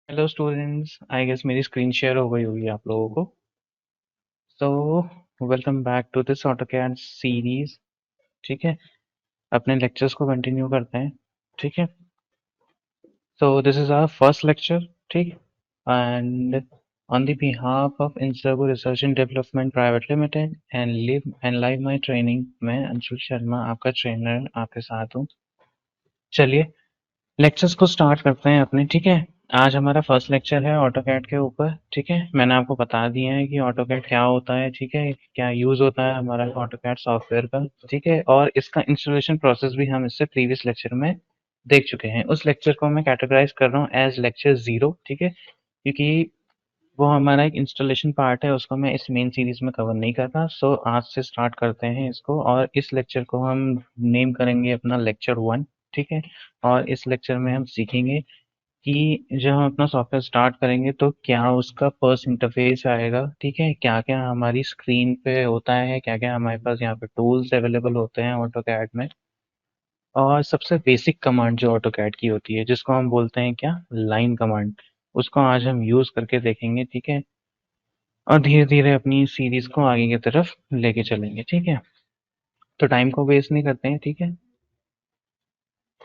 Hello students, I guess मेरी screen share हो गई होगी आप लोगों को। So welcome back to this AutoCAD series. ठीक है, अपने लेक्चर्स को कंटिन्यू करते हैं। ठीक है, so this is our first lecture. ठीक, and on the behalf of Insergo research and development private limited and live my training, मैं अंशुल शर्मा आपका ट्रेनर आपके साथ हूँ। चलिए लेक्चर्स को स्टार्ट करते हैं अपने। ठीक है, आज हमारा फर्स्ट लेक्चर है ऑटोकैड के ऊपर। ठीक है, मैंने आपको बता दिया है कि ऑटोकैड क्या होता है। ठीक है, क्या यूज होता है हमारा ऑटोकैड सॉफ्टवेयर का। ठीक है, और इसका इंस्टॉलेशन प्रोसेस भी हम इससे प्रीवियस लेक्चर में देख चुके हैं। उस लेक्चर को मैं कैटेगराइज कर रहा हूँ एज लेक्चर 0। ठीक है, क्योंकि वो हमारा एक इंस्टॉलेशन पार्ट है, उसको मैं इस मेन सीरीज में कवर नहीं कर रहा। सो आज से स्टार्ट करते हैं इसको, और इस लेक्चर को हम नेम करेंगे अपना लेक्चर 1। ठीक है, और इस लेक्चर में हम सीखेंगे कि जब हम अपना सॉफ्टवेयर स्टार्ट करेंगे तो क्या उसका फर्स्ट इंटरफेस आएगा। ठीक है, क्या क्या हमारी स्क्रीन पे होता है, क्या क्या हमारे पास यहाँ पे टूल्स अवेलेबल होते हैं ऑटोकैड में, और सबसे बेसिक कमांड जो ऑटोकैड की होती है जिसको हम बोलते हैं क्या, लाइन कमांड, उसको आज हम यूज करके देखेंगे। ठीक है, और धीरे धीरे अपनी सीरीज को आगे की तरफ लेके चलेंगे। ठीक है, तो टाइम को वेस्ट नहीं करते हैं। ठीक है,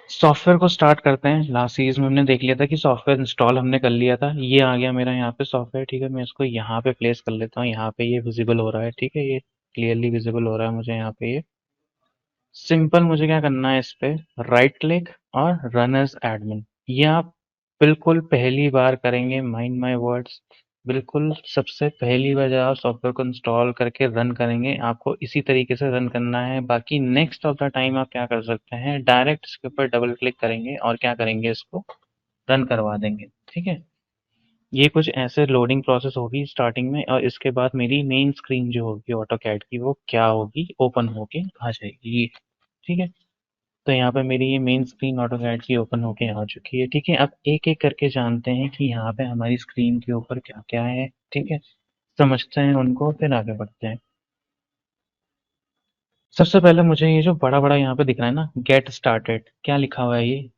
सॉफ्टवेयर को स्टार्ट करते हैं। लास्ट सीरीज में हमने देख लिया था कि सॉफ्टवेयर इंस्टॉल हमने कर लिया था। ये आ गया मेरा यहाँ पे सॉफ्टवेयर। ठीक है, मैं इसको यहाँ पे प्लेस कर लेता हूँ। यहाँ पे ये विजिबल हो रहा है। ठीक है, ये क्लियरली विजिबल हो रहा है मुझे यहाँ पे। ये सिंपल मुझे क्या करना है, इस पे राइट क्लिक और रन एज एडमिन। ये आप बिल्कुल पहली बार करेंगे, माइंड माय वर्ड्स। बिल्कुल सबसे पहली बार जब आप सॉफ्टवेयर को इंस्टॉल करके रन करेंगे, आपको इसी तरीके से रन करना है। बाकी नेक्स्ट ऑफ द टाइम आप क्या कर सकते हैं, डायरेक्ट इसके ऊपर डबल क्लिक करेंगे और क्या करेंगे, इसको रन करवा देंगे। ठीक है, ये कुछ ऐसे लोडिंग प्रोसेस होगी स्टार्टिंग में, और इसके बाद मेरी मेन स्क्रीन जो होगी ऑटो कैड की, वो क्या होगी, ओपन होके आ जाएगी। ठीक है, तो यहाँ पे मेरी ये मेन स्क्रीन ऑटोकैड की ओपन होके आ चुकी है। ठीक है, अब एक एक करके जानते हैं कि यहाँ पे हमारी स्क्रीन के ऊपर क्या क्या है। ठीक है, समझते हैं उनको, फिर आगे बढ़ते हैं। सबसे पहले मुझे ये जो बड़ा बड़ा यहाँ पे दिख रहा है ना, गेट स्टार्टेड, क्या लिखा हुआ है ये,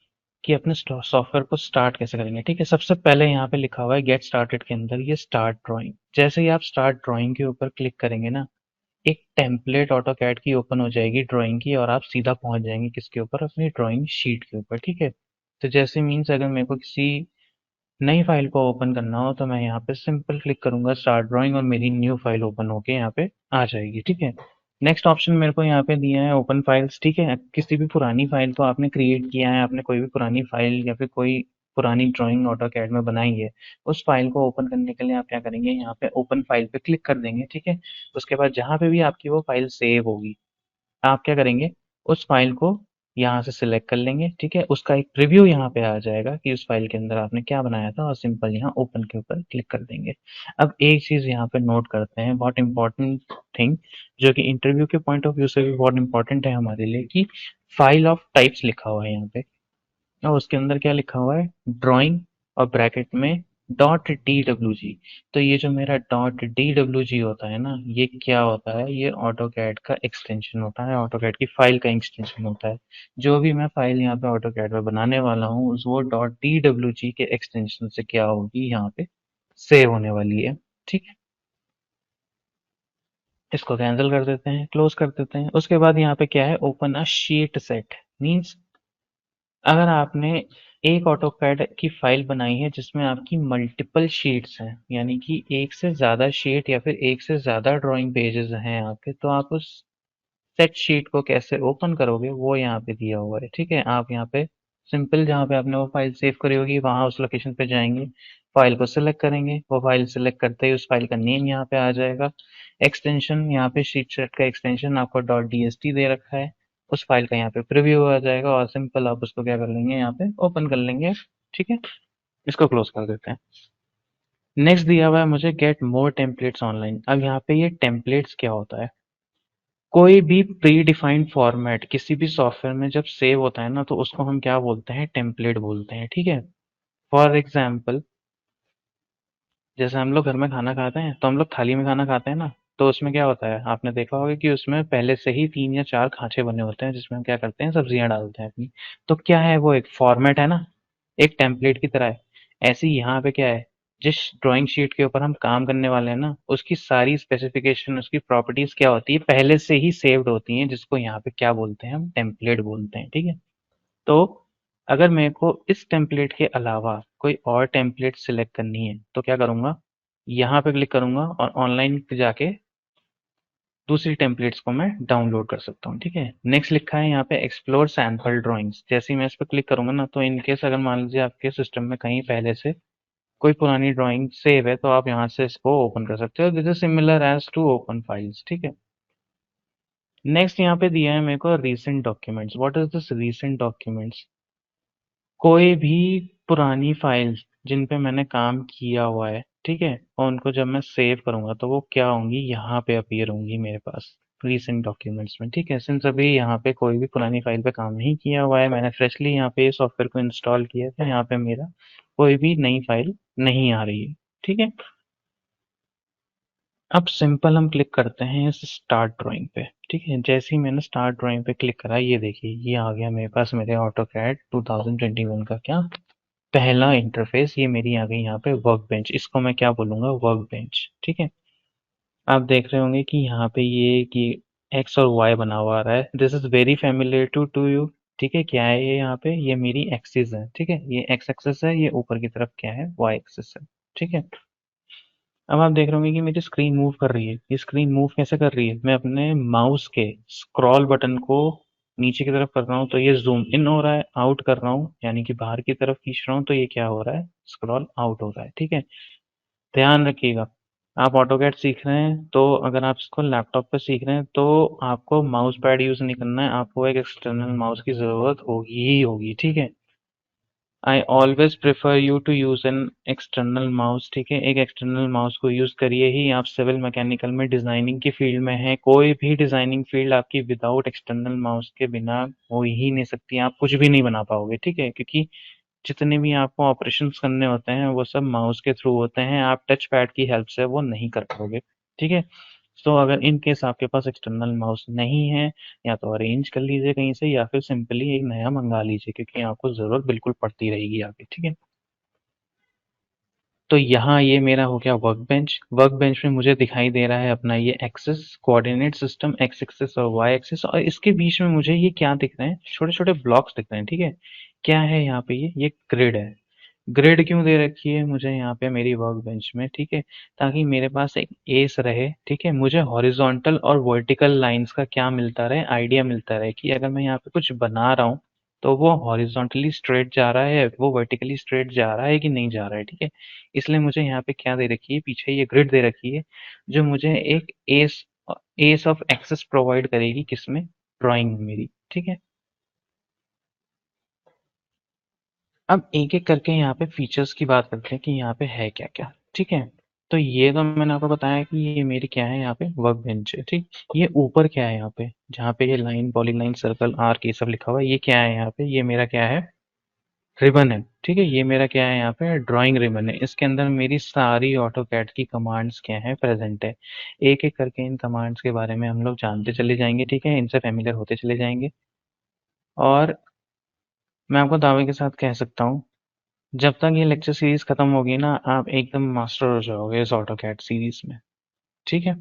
कि अपने सॉफ्टवेयर को स्टार्ट कैसे करेंगे। ठीक है, सबसे पहले यहाँ पे लिखा हुआ है गेट स्टार्टेड के अंदर ये स्टार्ट ड्राइंग। जैसे ही आप स्टार्ट ड्राइंग के ऊपर क्लिक करेंगे ना, एक टेम्पलेट ऑटोकैड की ओपन हो जाएगी ड्राइंग की, और आप सीधा पहुंच जाएंगे किसके ऊपर, अपनी ड्राइंग शीट के ऊपर। ठीक है, तो जैसे मीन्स अगर मेरे को किसी नई फाइल को ओपन करना हो तो मैं यहाँ पे सिंपल क्लिक करूंगा स्टार्ट ड्राइंग, और मेरी न्यू फाइल ओपन होके यहाँ पे आ जाएगी। ठीक है, नेक्स्ट ऑप्शन मेरे को यहाँ पे दिया है ओपन फाइल्स। ठीक है, किसी भी पुरानी फाइल को आपने क्रिएट किया है, आपने कोई भी पुरानी फाइल या फिर कोई पुरानी ड्राइंग ऑटोकैड में बनाई है, उस फाइल को ओपन करने के लिए आप क्या करेंगे, यहाँ पे ओपन फाइल पे क्लिक कर देंगे। ठीक है, उसके बाद जहाँ पे भी आपकी वो फाइल सेव होगी, आप क्या करेंगे, उस फाइल को यहाँ से सिलेक्ट कर लेंगे। ठीक है, उसका एक प्रीव्यू यहाँ पे आ जाएगा कि उस फाइल के अंदर आपने क्या बनाया था, और सिंपल यहाँ ओपन के ऊपर क्लिक कर देंगे। अब एक चीज यहाँ पे नोट करते हैं, बहुत इंपॉर्टेंट थिंग, जो कि इंटरव्यू के पॉइंट ऑफ व्यू से भी बहुत इंपॉर्टेंट है हमारे लिए, कि फाइल ऑफ टाइप्स लिखा हुआ है यहाँ पे, और उसके अंदर क्या लिखा हुआ है, ड्राइंग, और ब्रैकेट में डॉट डी डब्ल्यू जी। तो ये जो मेरा डॉट डी डब्ल्यू जी होता है ना, ये क्या होता है, ये ऑटोकैड का एक्सटेंशन होता है, ऑटोकैड की फाइल का एक्सटेंशन होता है। जो भी मैं फाइल यहाँ पे ऑटोकैड में बनाने वाला हूँ, उस वो डॉट डी डब्ल्यू जी के एक्सटेंशन से क्या होगी, यहाँ पे सेव होने वाली है। ठीक है, इसको कैंसिल कर देते हैं, क्लोज कर देते हैं। उसके बाद यहाँ पे क्या है, open a sheet set. Means अगर आपने एक ऑटोकैड की फाइल बनाई है जिसमें आपकी मल्टीपल शीट्स हैं, यानी कि एक से ज्यादा शीट या फिर एक से ज्यादा ड्राइंग पेजेस हैं आपके, तो आप उस सेट शीट को कैसे ओपन करोगे, वो यहाँ पे दिया हुआ है। ठीक है, आप यहाँ पे सिंपल जहाँ पे आपने वो फाइल सेव करी होगी, वहां उस लोकेशन पे जाएंगे, फाइल को सिलेक्ट करेंगे, वो फाइल सिलेक्ट करते ही उस फाइल का नेम यहाँ पे आ जाएगा, एक्सटेंशन यहाँ पे शीट सेट का एक्सटेंशन आपको डॉट डीएसटी दे रखा है, उस फाइल का यहाँ पे प्रीव्यू आ जाएगा, और सिंपल आप उसको क्या कर लेंगे, यहाँ पे ओपन कर लेंगे। ठीक है, इसको क्लोज कर देते हैं। नेक्स्ट दिया हुआ है मुझे गेट मोर टेम्पलेट्स ऑनलाइन। अब यहाँ पे ये टेम्पलेट्स क्या होता है, कोई भी प्री डिफाइंड फॉर्मेट किसी भी सॉफ्टवेयर में जब सेव होता है ना, तो उसको हम क्या बोलते हैं, टेम्पलेट बोलते हैं। ठीक है, फॉर एग्जाम्पल, जैसे हम लोग घर में खाना खाते हैं तो हम लोग थाली में खाना खाते हैं ना, तो उसमें क्या होता है, आपने देखा होगा कि उसमें पहले से ही 3 या 4 खांचे बने होते हैं जिसमें हम क्या करते हैं, सब्जियां डालते हैं अपनी। तो क्या है, वो एक फॉर्मेट है ना, एक टेम्पलेट की तरह है। ऐसे ही यहाँ पे क्या है, जिस ड्राइंग शीट के ऊपर हम काम करने वाले हैं ना, उसकी सारी स्पेसिफिकेशन, उसकी प्रॉपर्टीज क्या होती है, पहले से ही सेव्ड होती हैं, जिसको यहाँ पे क्या बोलते हैं, हम टेम्पलेट बोलते हैं। ठीक है। तो अगर मेरे को इस टेम्पलेट के अलावा कोई और टेम्पलेट सिलेक्ट करनी है तो क्या करूंगा, यहाँ पे क्लिक करूंगा और ऑनलाइन पे जाके दूसरी टेम्पलेट्स को मैं डाउनलोड कर सकता हूँ। ठीक है। नेक्स्ट लिखा है यहाँ पे एक्सप्लोर सैम्पल ड्राइंग्स। जैसे ही मैं इस पर क्लिक करूंगा ना, तो इनकेस अगर मान लीजिए आपके सिस्टम में कहीं पहले से कोई पुरानी ड्राइंग सेव है, तो आप यहाँ से इसको ओपन कर सकते हो। This is similar as to open files. ठीक है। नेक्स्ट यहाँ पे दिया है मेरे को recent documents. What is this recent documents? कोई भी पुरानी फाइल्स जिन पे मैंने काम किया हुआ है, ठीक है, और उनको जब मैं सेव करूंगा तो वो क्या होंगी, यहाँ पे अपीयर होंगी मेरे पास रीसेंट डॉक्यूमेंट्स में। ठीक है। सिंस अभी यहाँ पे कोई भी पुरानी फाइल पे काम नहीं किया हुआ है, मैंने फ्रेशली यहाँ पे सॉफ्टवेयर को इंस्टॉल किया है, तो यहाँ पे मेरा कोई भी नई फाइल नहीं आ रही है। ठीक है। अब सिंपल हम क्लिक करते हैं इस स्टार्ट ड्राइंग पे। ठीक है। जैसे ही मैंने स्टार्ट ड्राइंग पे क्लिक करा, ये देखिए ये आ गया मेरे पास मेरे ऑटोकैड 2021 का क्या पहला इंटरफेस। ये मेरी आ गई यहाँ पे वर्क बेंच। इसको मैं क्या बोलूंगा, वर्क बेंच। ठीक है। आप देख रहे होंगे कि यहाँ पे ये कि एक्स और वाई बना हुआ आ रहा है। This is very familiar to you. ठीक है। क्या है ये, यहाँ पे ये मेरी एक्सिस है। ठीक है। ये एक्स एक्सिस है, ये ऊपर की तरफ क्या है, वाई एक्सिस है। ठीक है। अब आप देख रहे होंगे कि मेरी स्क्रीन मूव कर रही है। ये स्क्रीन मूव कैसे कर रही है, मैं अपने माउस के स्क्रॉल बटन को नीचे की तरफ कर रहा हूँ तो ये जूम इन हो रहा है, आउट कर रहा हूँ यानी कि बाहर की तरफ खींच रहा हूँ तो ये क्या हो रहा है, स्क्रॉल आउट हो रहा है। ठीक है। ध्यान रखिएगा, आप ऑटोकैड सीख रहे हैं तो अगर आप इसको लैपटॉप पे सीख रहे हैं तो आपको माउस पैड यूज नहीं करना है, आपको एक एक्सटर्नल माउस की जरूरत होगी ही होगी। ठीक है। I always prefer you to use an external mouse. ठीक है। एक एक्सटर्नल माउस को यूज करिए ही। आप सिविल मैकेनिकल में डिजाइनिंग की फील्ड में हैं, कोई भी डिजाइनिंग फील्ड आपकी विदाउट एक्सटर्नल माउस के बिना हो ही नहीं सकती। आप कुछ भी नहीं बना पाओगे। ठीक है। क्योंकि जितने भी आपको ऑपरेशंस करने होते हैं वो सब माउस के थ्रू होते हैं, आप टच पैड की हेल्प से वो नहीं कर पाओगे। ठीक है। तो अगर इन केस आपके पास एक्सटर्नल माउस नहीं है, या तो अरेंज कर लीजिए कहीं से या फिर सिंपली एक नया मंगा लीजिए, क्योंकि आपको जरूरत बिल्कुल पड़ती रहेगी आगे। ठीक है। तो यहाँ ये मेरा हो गया वर्क बेंच। वर्क बेंच में मुझे दिखाई दे रहा है अपना ये axes coordinate system, X axis और वाई एक्सिस, और इसके बीच में मुझे ये क्या दिख रहे हैं, छोटे छोटे ब्लॉक्स दिख रहे हैं। ठीक है। क्या है यहाँ पे, ये ग्रिड है। ग्रिड क्यों दे रखी है मुझे यहाँ पे मेरी वर्क बेंच में, ठीक है, ताकि मेरे पास एक एस रहे। ठीक है। मुझे हॉरिजॉन्टल और वर्टिकल लाइंस का क्या मिलता रहे, आइडिया मिलता रहे कि अगर मैं यहाँ पे कुछ बना रहा हूँ तो वो हॉरिजॉन्टली स्ट्रेट जा रहा है, वो वर्टिकली स्ट्रेट जा रहा है कि नहीं जा रहा है। ठीक है। इसलिए मुझे यहाँ पे क्या दे रखी है, पीछे ये ग्रिड दे रखी है, जो मुझे एक S S of access provide करेगी, किसमें, ड्राइंग में मेरी। ठीक है। अब एक-एक करके यहाँ पे फीचर्स की बात करते हैं कि यहाँ पे है क्या-क्या। ठीक है। तो ये तो मैंने आपको बताया कि ये मेरी क्या है, यहाँ पे वर्क बेंच है। ठीक। ये ऊपर क्या है यहाँ पे, जहाँ पे ये लाइन, पॉलीलाइन, सर्कल, आर्क, ये सब लिखा हुआ है, ये क्या है यहाँ पे, ये मेरा क्या है, रिबन है। ठीक है। ये मेरा क्या है, यहाँ पे ड्राइंग रिबन है। इसके अंदर मेरी सारी ऑटोकैड की कमांड्स क्या है, प्रेजेंट है। एक एक करके इन कमांड्स के बारे में हम लोग जानते चले जाएंगे। ठीक है। इनसे फेमिलियर होते चले जाएंगे। और मैं आपको दावे के साथ कह सकता हूँ, जब तक ये लेक्चर सीरीज खत्म होगी ना, आप एकदम मास्टर हो जाओगे इस ऑटोकैड सीरीज में। ठीक है।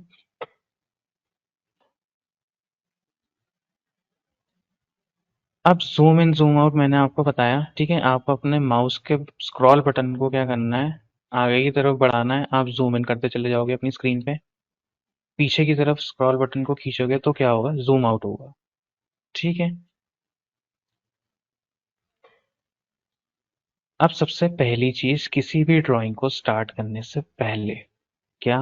अब जूम इन जूम आउट मैंने आपको बताया। ठीक है। आपको अपने माउस के स्क्रॉल बटन को क्या करना है, आगे की तरफ बढ़ाना है। आप जूम इन करते चले जाओगे अपनी स्क्रीन पे, पीछे की तरफ स्क्रॉल बटन को खींचोगे तो क्या होगा, जूम आउट होगा। ठीक है। अब सबसे पहली चीज, किसी भी ड्राइंग को स्टार्ट करने से पहले क्या,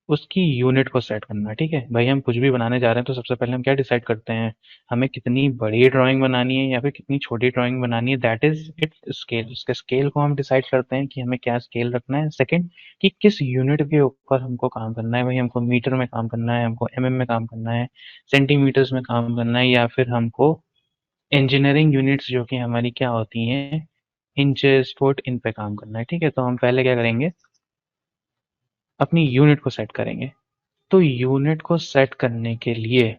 उसकी यूनिट को सेट करना। ठीक है भाई, हम कुछ भी बनाने जा रहे हैं तो सबसे पहले हम क्या डिसाइड करते हैं, हमें कितनी बड़ी ड्राइंग बनानी है या फिर कितनी छोटी ड्राइंग बनानी है, दैट इज इट स्केल। उसके स्केल को हम डिसाइड करते हैं कि हमें क्या स्केल रखना है। सेकंड, कि किस यूनिट के ऊपर हमको काम करना है, भाई हमको मीटर में काम करना है, हमको एमएम में काम करना है, सेंटीमीटर्स में काम करना है, या फिर हमको इंजीनियरिंग यूनिट्स जो कि हमारी क्या होती हैं, इंचेस, फुट, इन पे काम करना है। ठीक है। तो हम पहले क्या करेंगे, अपनी यूनिट को सेट करेंगे। तो यूनिट को सेट करने के लिए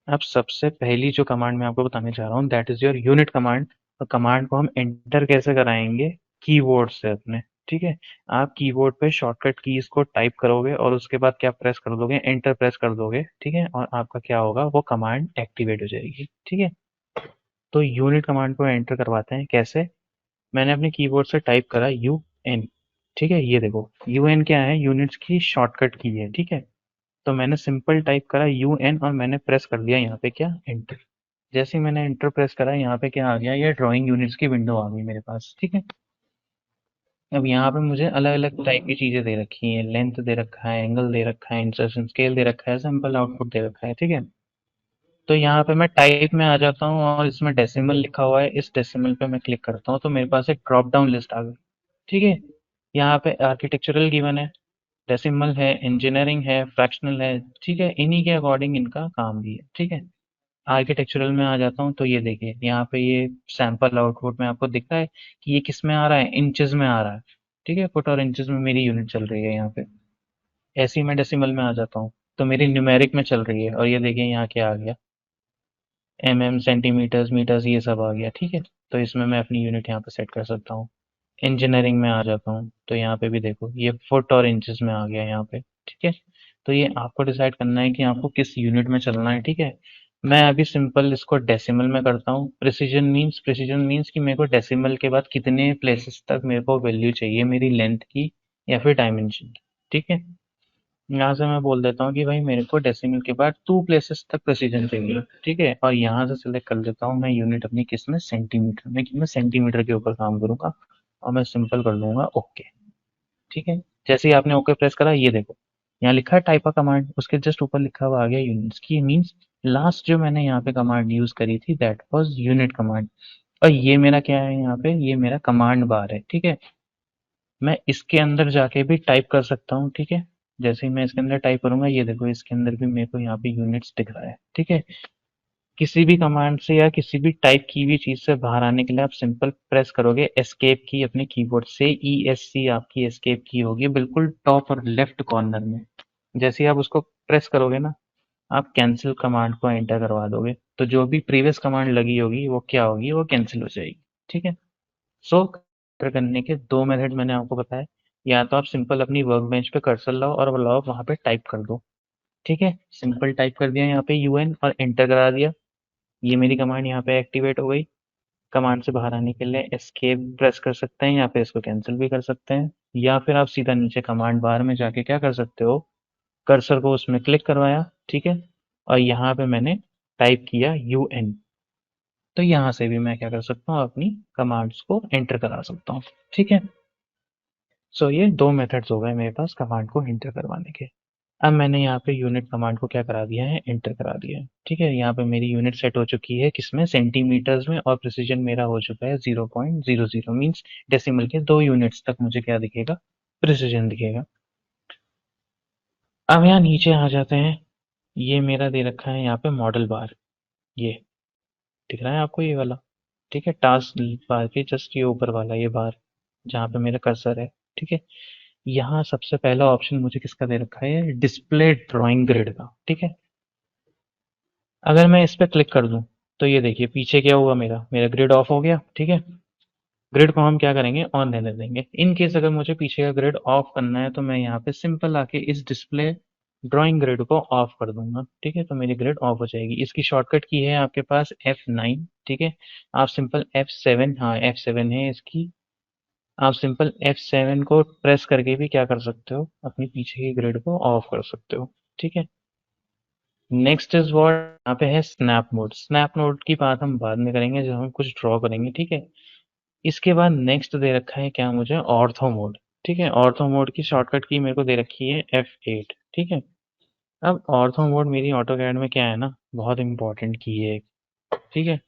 अब सबसे पहली जो कमांड मैं आपको बताने जा रहा हूँ, that is your unit command. और कमांड को हम एंटर कैसे कराएंगे, कीबोर्ड से अपने। ठीक है। आप कीबोर्ड पे शॉर्टकट कीज को टाइप करोगे और उसके बाद क्या प्रेस कर दोगे, एंटर प्रेस कर दोगे, ठीक है, और आपका क्या होगा, वो कमांड एक्टिवेट हो जाएगी। ठीक है। तो यूनिट कमांड को एंटर करवाते हैं कैसे। मैंने अपने कीबोर्ड से टाइप करा UN। ठीक है, ये देखो UN क्या है, यूनिट्स की शॉर्टकट की है। ठीक है। तो मैंने सिंपल टाइप करा UN और मैंने प्रेस कर दिया यहाँ पे क्या, एंटर। जैसे ही मैंने एंटर प्रेस करा, यहाँ पे क्या आ गया, ये ड्राइंग यूनिट्स की विंडो आ गई मेरे पास। ठीक है। अब यहाँ पे मुझे अलग अलग टाइप की चीजें दे रखी हैं, लेंथ दे रखा है, एंगल दे रखा है, इंसर्शन स्केल दे रखा है, सैंपल आउटपुट दे रखा है। ठीक है। तो यहाँ पे मैं टाइप में आ जाता हूँ और इसमें डेसिमल लिखा हुआ है, इस डेसिमल पे मैं क्लिक करता हूँ तो मेरे पास एक ड्रॉप डाउन लिस्ट आ गई। ठीक है। यहाँ पे आर्किटेक्चरल गिवन है, डेसिमल है, इंजीनियरिंग है, फ्रैक्शनल है। ठीक है, इन्हीं के अकॉर्डिंग इनका काम भी है। ठीक है। आर्किटेक्चरल में आ जाता हूँ तो ये देखिए यहाँ पे ये सैंपल आउटपुट में आपको दिख रहा है कि ये किस में आ रहा है, इंचेस में आ रहा है। ठीक है, फुट और इंचेस में मेरी यूनिट चल रही है यहाँ पे। ऐसे ही मैं डेसिमल में आ जाता हूँ तो मेरी न्यूमेरिक में चल रही है, और ये देखिए यहाँ क्या आ गया, सेंटीमीटर्स, मीटर्स, ये सब आ गया। ठीक है। तो इसमें मैं अपनी यूनिट यहाँ पे सेट कर सकता हूँ। इंजीनियरिंग में आ जाता हूँ तो यहाँ पे भी देखो ये फुट और इंचेस में आ गया यहाँ पे। ठीक है। तो ये आपको डिसाइड करना है कि आपको किस यूनिट में चलना है। ठीक है। मैं अभी सिंपल इसको डेसिमल में करता हूँ। प्रिसीजन मीन्स कि मेरे को डेसिमल के बाद कितने प्लेसेस तक मेरे को वैल्यू चाहिए मेरी लेंथ की या फिर डायमेंशन की। ठीक है। यहाँ से मैं बोल देता हूँ कि भाई मेरे को डेसिमल के बाद 2 प्लेसेस तक प्रेसिजन चाहिए। ठीक है। और यहाँ से सिलेक्ट कर देता हूँ मैं यूनिट अपनी किस में, सेंटीमीटर में, कि मैं सेंटीमीटर के ऊपर काम करूंगा। और मैं सिंपल कर दूंगा ओके। ठीक है। जैसे ही आपने ओके प्रेस करा, ये देखो यहाँ लिखा है टाइप अ कमांड, उसके जस्ट ऊपर लिखा हुआ आ गया यूनिट्स की। मीन्स लास्ट जो मैंने यहाँ पे कमांड यूज करी थी दैट वाज यूनिट कमांड। और ये मेरा क्या है, यहाँ पे ये मेरा कमांड बार है। ठीक है। मैं इसके अंदर जाके भी टाइप कर सकता हूँ। ठीक है। जैसे ही मैं इसके अंदर टाइप करूंगा, ये देखो इसके अंदर भी मेरे को यहाँ पे यूनिट्स दिख रहा है। ठीक है। किसी भी कमांड से या किसी भी टाइप की हुई चीज से बाहर आने के लिए आप सिंपल प्रेस करोगे एस्केप की अपने कीबोर्ड से। ESC आपकी एस्केप की होगी बिल्कुल टॉप और लेफ्ट कॉर्नर में। जैसे ही आप उसको प्रेस करोगे ना, आप कैंसिल कमांड को एंटर करवा दोगे तो जो भी प्रीवियस कमांड लगी होगी वो क्या होगी, वो कैंसिल हो जाएगी। ठीक है। सो एंटर करने के 2 मेथड मैंने आपको बताया। या तो आप सिंपल अपनी वर्क बेंच पे कर्सर लाओ और लाओ वहां पे टाइप कर दो। ठीक है। सिंपल टाइप कर दिया यहाँ पे UN और एंटर करा दिया। ये मेरी कमांड यहाँ पे एक्टिवेट हो गई। कमांड से बाहर आने के लिए एस्केप प्रेस कर सकते हैं या फिर इसको कैंसिल भी कर सकते हैं, या फिर आप सीधा नीचे कमांड बार में जाके क्या कर सकते हो, कर्सर को उसमें क्लिक करवाया। ठीक है। और यहाँ पे मैंने टाइप किया UN। तो यहाँ से भी मैं क्या कर सकता हूँ, अपनी कमांड्स को एंटर करा सकता हूँ। ठीक है। सो ये 2 मेथड्स हो गए मेरे पास कमांड को एंटर करवाने के। अब मैंने यहाँ पे यूनिट कमांड को क्या करा दिया है, एंटर करा दिया है। ठीक है। यहाँ पे मेरी यूनिट सेट हो चुकी है किसमें, सेंटीमीटर्स में, और प्रिसीजन मेरा हो चुका है 0.00। मीन्स डेसिमल के 2 यूनिट्स तक मुझे क्या दिखेगा, प्रिसीजन दिखेगा। अब यहाँ नीचे आ जाते हैं। ये मेरा दे रखा है यहाँ पे मॉडल बार, ये दिख रहा है आपको ये वाला। ठीक है। टास्क बार के जस्ट ये ऊपर वाला ये बार जहाँ पे मेरा कर्सर है। ठीक है। यहाँ सबसे पहला ऑप्शन मुझे किसका दे रखा है, डिस्प्ले ड्राइंग ग्रिड का। ठीक है। अगर मैं इस पे क्लिक कर दूं तो ये देखिए पीछे क्या हुआ, मेरा मेरा ग्रिड ऑफ हो गया। ठीक है। ग्रिड को हम क्या करेंगे, ऑन रहने देंगे। इन केस अगर मुझे पीछे का ग्रिड ऑफ करना है तो मैं यहाँ पे सिंपल आके इस डिस्प्ले ड्राइंग ग्रिड को ऑफ कर दूंगा। ठीक है। तो मेरी ग्रिड ऑफ हो जाएगी। इसकी शॉर्टकट की है आपके पास F9। ठीक है। आप सिंपल F7, हाँ F7 है इसकी। आप सिंपल F7 को प्रेस करके भी क्या कर सकते हो, अपनी पीछे की ग्रिड को ऑफ कर सकते हो। ठीक है। नेक्स्ट इज व्हाट, यहाँ पे है स्नैप मोड। स्नैप मोड की बात हम बाद में करेंगे जब हम कुछ ड्रॉ करेंगे। ठीक है। इसके बाद नेक्स्ट दे रखा है क्या मुझे, ऑर्थो मोड। ठीक है। ऑर्थो मोड की शॉर्टकट की मेरे को दे रखी है F8। ठीक है। अब ऑर्थो मोड मेरी ऑटो कैड में क्या है ना, बहुत इंपॉर्टेंट की है एक। ठीक है।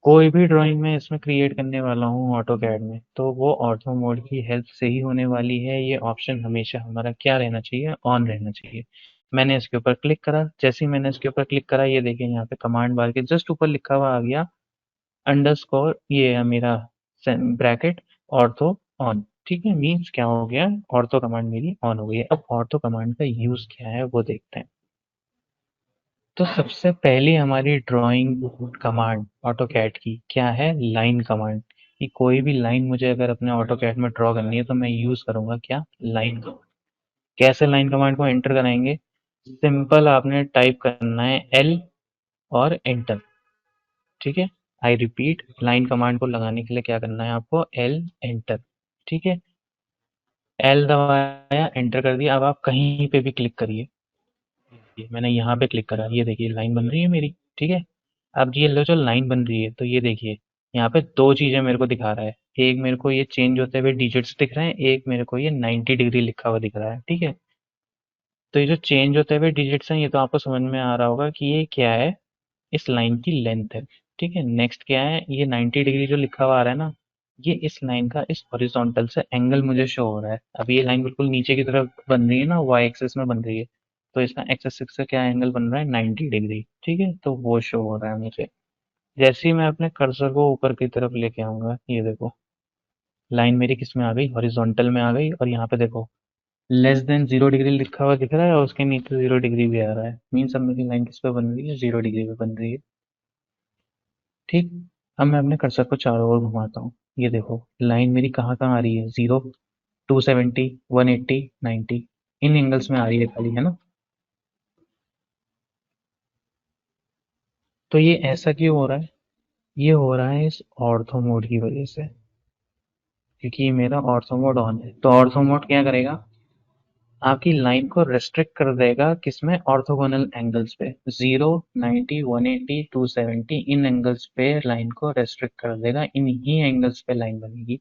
कोई भी ड्राइंग मैं इसमें क्रिएट करने वाला हूँ ऑटो कैड में तो वो ऑर्थो मोड की हेल्प से ही होने वाली है। ये ऑप्शन हमेशा हमारा क्या रहना चाहिए, ऑन रहना चाहिए। मैंने इसके ऊपर क्लिक करा, जैसे ही मैंने इसके ऊपर क्लिक करा, ये देखिए यहाँ पे कमांड बार के जस्ट ऊपर लिखा हुआ आ गया अंडरस्कोर, ये है मेरा ब्रैकेट, ऑर्थो ऑन। ठीक है। मीन्स क्या हो गया, ऑर्थो कमांड मेरी ऑन हो गई है। अब ऑर्थो कमांड का यूज क्या है वो देखते हैं। तो सबसे पहली हमारी ड्राइंग कमांड ऑटोकैड की क्या है, लाइन कमांड। कि कोई भी लाइन मुझे अगर अपने ऑटो कैड में ड्रॉ करनी है तो मैं यूज करूंगा क्या, लाइन कमांड। कैसे लाइन कमांड को एंटर कराएंगे? सिंपल आपने टाइप करना है एल और एंटर। ठीक है, आई रिपीट, लाइन कमांड को लगाने के लिए क्या करना है आपको, एल एंटर। ठीक है, एल दबाया, एंटर कर दिया। अब आप कहीं पे भी क्लिक करिए, ये मैंने यहाँ पे क्लिक करा, ये देखिए लाइन बन रही है मेरी। ठीक है, अब ये लो जो लाइन बन रही है, तो ये देखिए यहाँ पे दो चीजें मेरे को दिखा रहा है। एक मेरे को ये चेंज होते हुए डिजिट्स दिख रहे हैं, एक मेरे को ये 90 डिग्री लिखा हुआ दिख रहा है। ठीक है, तो ये जो चेंज होते हुए डिजिट्स हैं, ये तो आपको समझ में आ रहा होगा कि ये क्या है, इस लाइन की लेंथ है। ठीक है, नेक्स्ट क्या है, ये 90 डिग्री जो लिखा हुआ आ रहा है ना, ये इस लाइन का इस हॉरिजॉन्टल से एंगल मुझे शो हो रहा है। अब ये लाइन बिल्कुल नीचे की तरफ बन रही है ना, वाई एक्सिस में बन रही है, तो इसका एक्स एक्सिस से क्या एंगल बन रहा है, 90 डिग्री। ठीक है, तो वो शो हो रहा है मुझे। जैसे ही मैं अपने कर्सर को ऊपर की तरफ लेके आऊंगा, ये देखो लाइन मेरी किस में आ गई, हॉरिजॉन्टल में आ गई। और यहाँ पे देखो <<0 जीरो डिग्री लिखा हुआ दिख रहा है, और उसके नीचे 0 डिग्री भी आ रहा है। मीन्स अब मेरी लाइन किस पे बन रही है, 0 डिग्री पे बन रही है। ठीक, अब मैं अपने कर्सर को चारों ओर घुमाता हूँ। ये देखो लाइन मेरी कहाँ कहाँ आ रही है, 0, 270, 180, 90, इन एंगल्स में आ रही है खाली, है ना। तो ये ऐसा क्यों हो रहा है? ये हो रहा है इस ऑर्थो मोड की वजह से, क्योंकि ये मेरा ऑर्थो मोड ऑन है। तो ऑर्थो मोड क्या करेगा, आपकी लाइन को रेस्ट्रिक्ट कर देगा किसमें, ऑर्थोगोनल एंगल्स पे। 0, 90, 180, 270, इन एंगल्स पे लाइन को रेस्ट्रिक्ट कर देगा, इन ही एंगल्स पे लाइन बनेगी।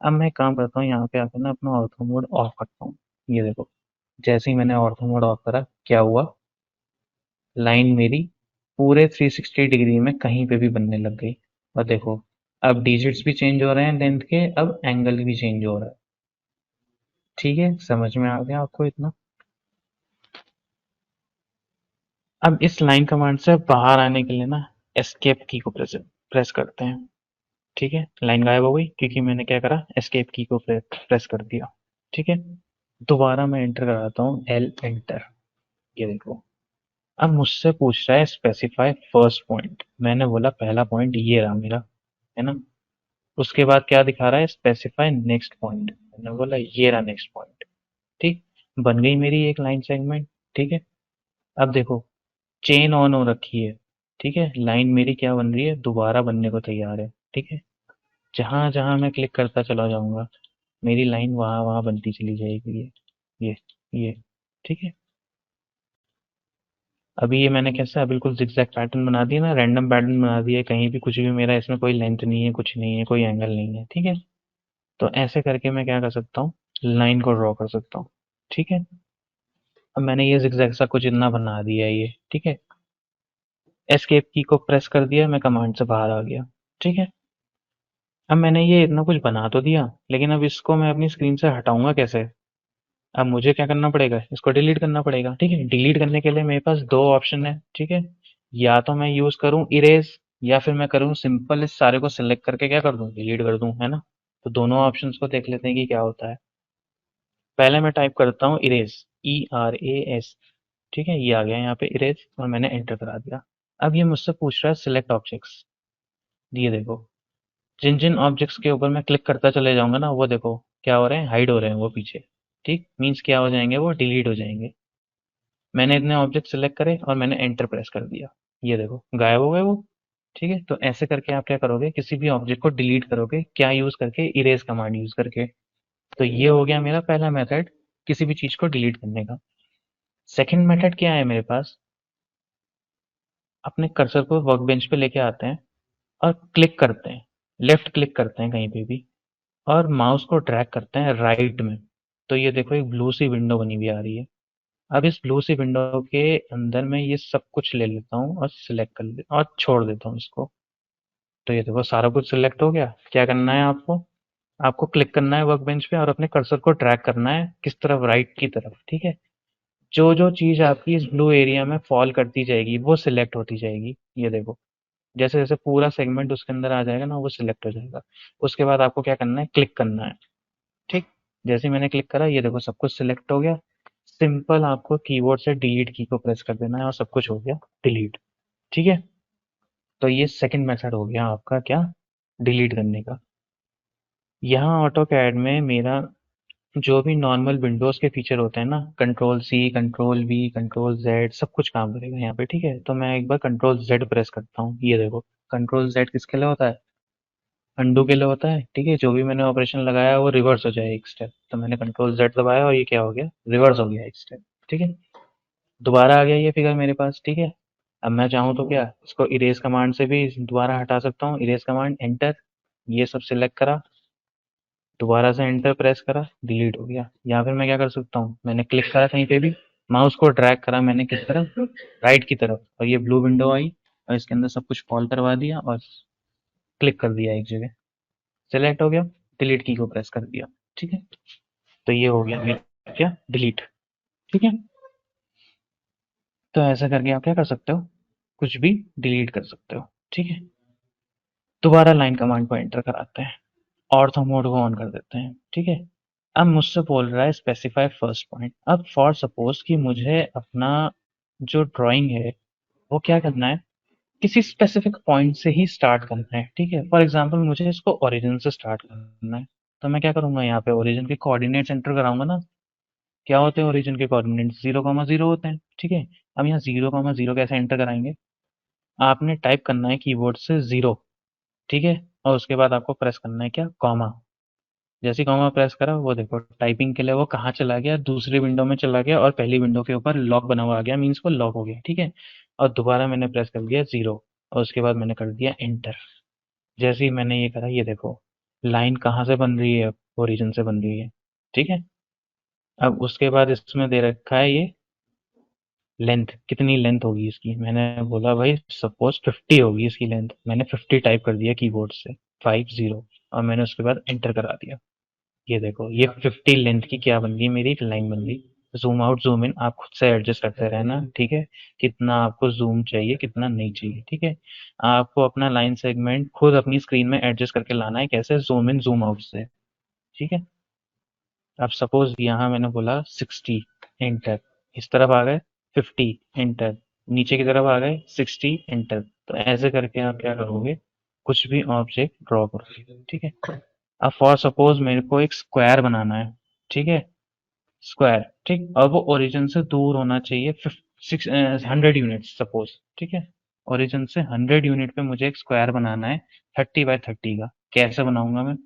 अब मैं एक काम करता हूँ, यहाँ पे आकर ना अपना ऑर्थो मोड ऑफ करता हूँ। ये देखो, जैसे ही मैंने ऑर्थो मोड ऑफ करा, क्या हुआ, लाइन मेरी पूरे 360 डिग्री में कहीं पे भी बनने लग गई। और देखो, अब डिजिट्स भी चेंज हो रहे हैं लेंथ के, अब एंगल भी चेंज हो रहा है। ठीक है, समझ में आ गया आपको इतना? अब इस लाइन कमांड से बाहर आने के लिए ना, एस्केप की को प्रेस प्रेस करते हैं। ठीक है, लाइन गायब हो गई क्योंकि मैंने क्या करा, एस्केप की को प्रेस कर दिया। ठीक है, दोबारा मैं एंटर कराता हूँ, एल एंटर। ये देखो, अब मुझसे पूछ रहा है स्पेसिफाई फर्स्ट पॉइंट। मैंने बोला पहला पॉइंट ये रहा मेरा, है ना। उसके बाद क्या दिखा रहा है, स्पेसिफाई नेक्स्ट पॉइंट। मैंने बोला ये रहा नेक्स्ट पॉइंट। ठीक, बन गई मेरी एक लाइन सेगमेंट। ठीक है, अब देखो चेन ऑन हो रखी है। ठीक है, लाइन मेरी क्या बन रही है, दोबारा बनने को तैयार है। ठीक है, जहां जहां मैं क्लिक करता चला जाऊंगा, मेरी लाइन वहां वहां बनती चली जाएगी। ये ये ठीक है, अभी ये मैंने कैसा बिल्कुल जिगजैग पैटर्न बना दिया ना, रैंडम पैटर्न बना दिया, कहीं भी कुछ भी, मेरा इसमें कोई लेंथ नहीं है, कुछ नहीं है, कोई एंगल नहीं है। ठीक है, तो ऐसे करके मैं क्या कर सकता हूँ, लाइन को ड्रॉ कर सकता हूँ। ठीक है, अब मैंने ये जिगजैग सा कुछ इतना बना दिया है ये। ठीक है, एस्केप की को प्रेस कर दिया, मैं कमांड से बाहर आ गया। ठीक है, अब मैंने ये इतना कुछ बना तो दिया, लेकिन अब इसको मैं अपनी स्क्रीन से हटाऊंगा कैसे? अब मुझे क्या करना पड़ेगा, इसको डिलीट करना पड़ेगा। ठीक है, डिलीट करने के लिए मेरे पास दो ऑप्शन है। ठीक है, या तो मैं यूज करूं इरेज, या फिर मैं करूं सिंपल इस सारे को सिलेक्ट करके क्या कर दूं, डिलीट कर दूं, है ना। तो दोनों ऑप्शंस को देख लेते हैं कि क्या होता है। पहले मैं टाइप करता हूँ इरेज, ERAS। ठीक है, ये आ गया यहाँ पे इरेज, और मैंने एंटर करा दिया। अब ये मुझसे पूछ रहा है सिलेक्ट ऑब्जेक्ट्स। ये देखो, जिन जिन ऑब्जेक्ट्स के ऊपर मैं क्लिक करता चले जाऊंगा ना, वो देखो क्या हो रहे हैं, हाइड हो रहे हैं वो पीछे। ठीक, मीन्स क्या हो जाएंगे, वो डिलीट हो जाएंगे। मैंने इतने ऑब्जेक्ट सेलेक्ट करे और मैंने एंटर प्रेस कर दिया, ये देखो गायब हो गए वो। ठीक है, तो ऐसे करके आप क्या करोगे, किसी भी ऑब्जेक्ट को डिलीट करोगे, क्या यूज करके, इरेज कमांड यूज करके। तो ये हो गया मेरा पहला मेथड, किसी भी चीज को डिलीट करने का। सेकंड मेथड क्या है मेरे पास, अपने कर्सर को वर्क बेंच पे लेके आते हैं और क्लिक करते हैं, लेफ्ट क्लिक करते हैं कहीं पे भी, और माउस को ड्रैग करते हैं राइट में। तो ये देखो एक ब्लू सी विंडो बनी हुई आ रही है। अब इस ब्लू सी विंडो के अंदर मैं ये सब कुछ ले लेता हूँ और सिलेक्ट कर ले और छोड़ देता हूँ इसको। तो ये देखो सारा कुछ सिलेक्ट हो गया। क्या करना है आपको, आपको क्लिक करना है वर्क बेंच पे और अपने कर्सर को ड्रैग करना है किस तरफ, राइट की तरफ। ठीक है, जो जो चीज आपकी इस ब्लू एरिया में फॉल करती जाएगी वो सिलेक्ट होती जाएगी। ये देखो, जैसे जैसे पूरा सेगमेंट उसके अंदर आ जाएगा ना, वो सिलेक्ट हो जाएगा। उसके बाद आपको क्या करना है, क्लिक करना है। ठीक, जैसे ही मैंने क्लिक करा, ये देखो सब कुछ सिलेक्ट हो गया। सिंपल आपको कीबोर्ड से डिलीट की को प्रेस कर देना है और सब कुछ हो गया डिलीट। ठीक है, तो ये सेकंड मेथड हो गया आपका क्या, डिलीट करने का। यहाँ ऑटो कैड में मेरा जो भी नॉर्मल विंडोज के फीचर होते हैं ना, control C, control V, control Z, सब कुछ काम करेगा यहाँ पे। ठीक है, तो मैं एक बार कंट्रोल जेड प्रेस करता हूँ। ये देखो, कंट्रोल जेड किसके लिए होता है? अंडू के लिए होता है। ठीक है, जो भी मैंने ऑपरेशन लगाया वो रिवर्स हो जाए एक स्टेप। तो मैंने कंट्रोल जेड दबाया और ये क्या हो गया? रिवर्स हो गया एक स्टेप। ठीक है, दोबारा आ गया ये फिगर मेरे पास। ठीक है, अब मैं चाहूँ तो क्या इसको इरेज कमांड से भी दोबारा हटा सकता हूँ। इरेज कमांड, एंटर, ये सब सिलेक्ट करा, दोबारा से एंटर प्रेस करा, डिलीट हो गया। या फिर मैं क्या कर सकता हूँ, मैंने क्लिक करा कहीं पे भी, माउस को ड्रैग करा मैंने किस तरफ? राइट की तरफ, और ये ब्लू विंडो आई और इसके अंदर सब कुछ कॉल करवा दिया और क्लिक कर दिया एक जगह, सेलेक्ट हो गया, डिलीट की को प्रेस कर दिया। ठीक है, तो ये हो गया मेरा क्या? डिलीट। ठीक है, तो ऐसा करके आप क्या कर सकते हो? कुछ भी डिलीट कर सकते हो। ठीक है, दोबारा लाइन कमांड को एंटर कराते हैं, ऑर्थो मोड को ऑन कर देते हैं। ठीक है, अब मुझसे बोल रहा है स्पेसिफाई फर्स्ट पॉइंट। अब फॉर सपोज कि मुझे अपना जो ड्राइंग है वो क्या करना है, किसी स्पेसिफिक पॉइंट से ही स्टार्ट करना है। ठीक है, फॉर एग्जांपल मुझे इसको ओरिजिन से स्टार्ट करना है, तो मैं क्या करूंगा, यहाँ पे ओरिजिन के कोऑर्डिनेट्स एंटर कराऊंगा ना। क्या होते हैं ओरिजिन के कोऑर्डिनेट्स? 0,0 होते हैं। ठीक है, अब यहाँ 0,0 कैसे एंटर कराएंगे? आपने टाइप करना है कीबोर्ड से 0। ठीक है, और उसके बाद आपको प्रेस करना है क्या? कॉमा। जैसे ही कॉमा प्रेस करा, वो देखो टाइपिंग के लिए वो कहाँ चला गया? दूसरी विंडो में चला गया और पहली विंडो के ऊपर लॉक बना हुआ आ गया, मीन्स वो लॉक हो गया। ठीक है, और दोबारा मैंने प्रेस कर दिया 0 और उसके बाद मैंने कर दिया एंटर। जैसे ही मैंने ये करा, ये देखो लाइन कहाँ से बन रही है? ओरिजिन से बन रही है। ठीक है, अब उसके बाद इसमें दे रखा है ये लेंथ, कितनी लेंथ होगी इसकी? मैंने बोला भाई सपोज 50 होगी इसकी लेंथ। मैंने 50 टाइप कर दिया कीबोर्ड से, 50, और मैंने उसके बाद एंटर करा दिया। ये देखो ये 50 लेंथ की क्या बन गई? मेरी एक लाइन बन गई। जूम आउट जूम इन आप खुद से एडजस्ट करते रहना। ठीक है, कितना आपको जूम चाहिए कितना नहीं चाहिए। ठीक है, आपको अपना लाइन सेगमेंट खुद अपनी स्क्रीन में एडजस्ट करके लाना है। कैसे? जूम इन जूम आउट से। ठीक है, अब सपोज यहाँ मैंने बोला 60, एंटर, इस तरफ आ गए 50, एंटर, नीचे की तरफ आ गए 60, एंटर। तो ऐसे करके आप क्या करोगे? कुछ भी ऑब्जेक्ट ड्रॉ करोगे। ठीक है, अब फॉर सपोज मेरे को एक स्क्वायर बनाना है। ठीक है, स्क्वायर, ठीक, और वो ओरिजिन से दूर होना चाहिए 100 यूनिट सपोज। ठीक है, ओरिजिन से 100 यूनिट पे मुझे एक स्क्वायर बनाना है 30 बाय 30 का। कैसे बनाऊंगा मैं?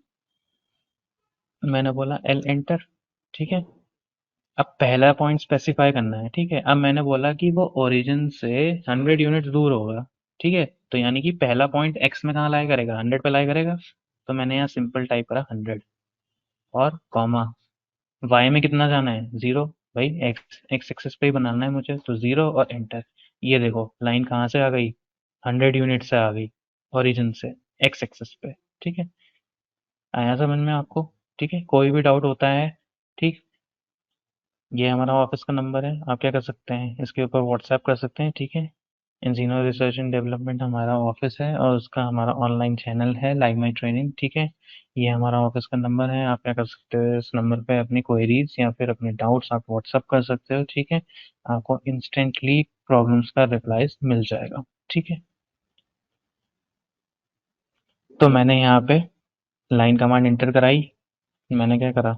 मैंने बोला एल एंटर। ठीक है, अब पहला पॉइंट स्पेसिफाई करना है। ठीक है, अब मैंने बोला कि वो ओरिजिन से 100 यूनिट दूर होगा। ठीक है, तो यानी कि पहला पॉइंट एक्स में कहाँ लाई करेगा? 100 पे लाई करेगा। तो मैंने यहाँ सिंपल टाइप करा 100 और कॉमा। वाई में कितना जाना है? 0। भाई एक्स एक्स एक्सेस पे ही बनाना है मुझे, तो 0 और एंटर। ये देखो लाइन कहाँ से आ गई? 100 यूनिट से आ गई, ओरिजिन से एक्स एक्सेस पे। ठीक है, आया समझ में आपको? ठीक है, कोई भी डाउट होता है? ठीक, ये हमारा ऑफिस का नंबर है, आप क्या कर सकते हैं, इसके ऊपर व्हाट्सएप कर सकते हैं। ठीक है, इंजीनियर रिसर्च एंड डेवलपमेंट हमारा ऑफिस है और उसका हमारा ऑनलाइन चैनल है लाइव माई ट्रेनिंग। ठीक है, ये हमारा ऑफिस का नंबर है, आप क्या कर सकते हो, इस नंबर पे अपनी क्वेरीज या फिर अपने डाउट्स आप व्हाट्सएप कर सकते हो। ठीक है, आपको इंस्टेंटली प्रॉब्लम्स का रिप्लाईज मिल जाएगा। ठीक है, तो मैंने यहाँ पे लाइन कमांड इंटर कराई। मैंने क्या करा?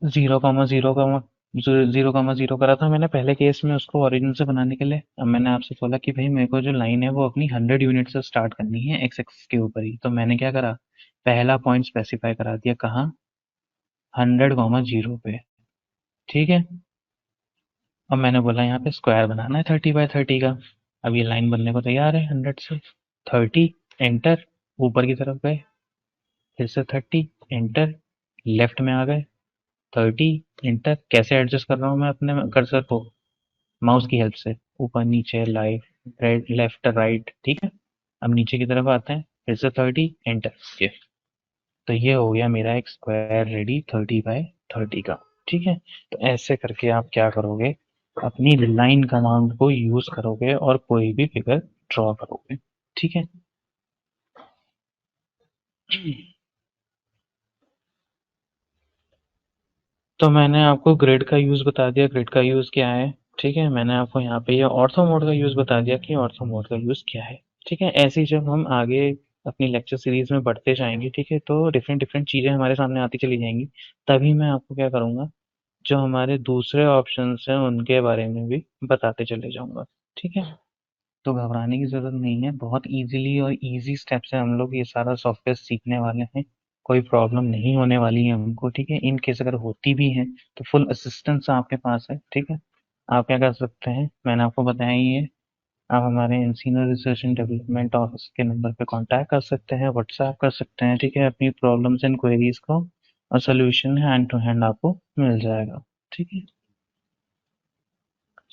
0,0 0,0 करा था मैंने पहले केस में उसको ओरिजिन से बनाने के लिए। अब मैंने आपसे बोला कि भाई मेरे को जो लाइन है वो अपनी 100 यूनिट से स्टार्ट करनी है एक्स एक्स के ऊपर ही। तो मैंने क्या करा? पहला पॉइंट स्पेसिफाई करा दिया, कहाँ? 100,0 पे। ठीक है, अब मैंने बोला यहाँ पे स्क्वायर बनाना है 30 बाय 30 का। अब ये लाइन बनने को तैयार है 100 से। 30, एंटर, ऊपर की तरफ गए, फिर से 30, एंटर, लेफ्ट में आ गए, 30, इंटर। कैसे एडजस्ट कर रहा हूँ मैं अपने कर्सर को? माउस की हेल्प से, ऊपर नीचे राइट लेफ्ट राइट। ठीक है, अब नीचे की तरफ आते हैं, फिर से 30, एंटर। ये तो ये हो गया मेरा एक स्क्वायर रेडी 30 बाय 30 का। ठीक है, तो ऐसे करके आप क्या करोगे? अपनी लाइन कमांड को यूज करोगे और कोई भी फिगर ड्रॉ करोगे। ठीक है, तो मैंने आपको ग्रिड का यूज बता दिया, ग्रिड का यूज क्या है। ठीक है, मैंने आपको यहाँ पे ये ऑर्थो मोड का यूज बता दिया कि ऑर्थो मोड का यूज क्या है। ठीक है, ऐसे ही जब हम आगे अपनी लेक्चर सीरीज में बढ़ते जाएंगे, ठीक है, तो डिफरेंट डिफरेंट चीज़ें हमारे सामने आती चली जाएंगी। तभी मैं आपको क्या करूँगा, जो हमारे दूसरे ऑप्शंस हैं उनके बारे में भी बताते चले जाऊंगा। ठीक है, तो घबराने की ज़रूरत नहीं है, बहुत इजीली और इजी स्टेप से हम लोग ये सारा सॉफ्टवेयर सीखने वाले हैं। कोई प्रॉब्लम नहीं होने वाली है हमको, ठीक है। इन केस अगर होती भी है तो फुल असिस्टेंस आपके पास है, ठीक है। आप क्या कर सकते हैं, मैंने आपको बताया ही है, आप हमारे इंसीनियर रिसर्च एंड डेवलपमेंट ऑफिस के नंबर पे कांटेक्ट कर सकते हैं, व्हाट्सएप कर सकते हैं, ठीक है, अपनी प्रॉब्लम्स एंड क्वेरीज को, और सोल्यूशन हैंड टू हैंड आपको मिल जाएगा। ठीक है,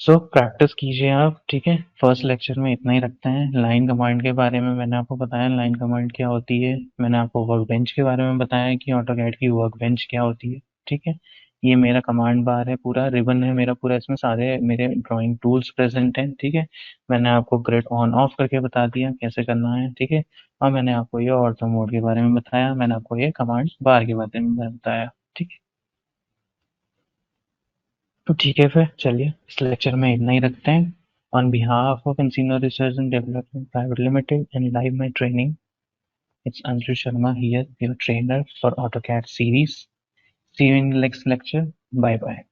सो प्रैक्टिस कीजिए आप, ठीक है। फर्स्ट लेक्चर में इतना ही रखते हैं। लाइन कमांड के बारे में मैंने आपको बताया, लाइन कमांड क्या होती है। मैंने आपको वर्क बेंच के बारे में बताया कि ऑटोकैड की वर्क बेंच क्या होती है, ठीक है। ये मेरा कमांड बार है, पूरा रिबन है मेरा पूरा, इसमें सारे मेरे ड्राइंग टूल्स प्रेजेंट हैं, ठीक है। मैंने आपको ग्रिड ऑन ऑफ करके बता दिया कैसे करना है, ठीक है। और मैंने आपको ये ऑर्थो मोड के बारे में बताया, मैंने आपको ये कमांड बार के बारे में बताया, ठीक है। तो ठीक है, फिर चलिए इस लेक्चर में इतना ही रखते हैं। On behalf of Encino Research and Development Private Limited and live my training, it's Anshu Sharma here, your trainer for AutoCAD series. See you in the next lecture. Bye bye.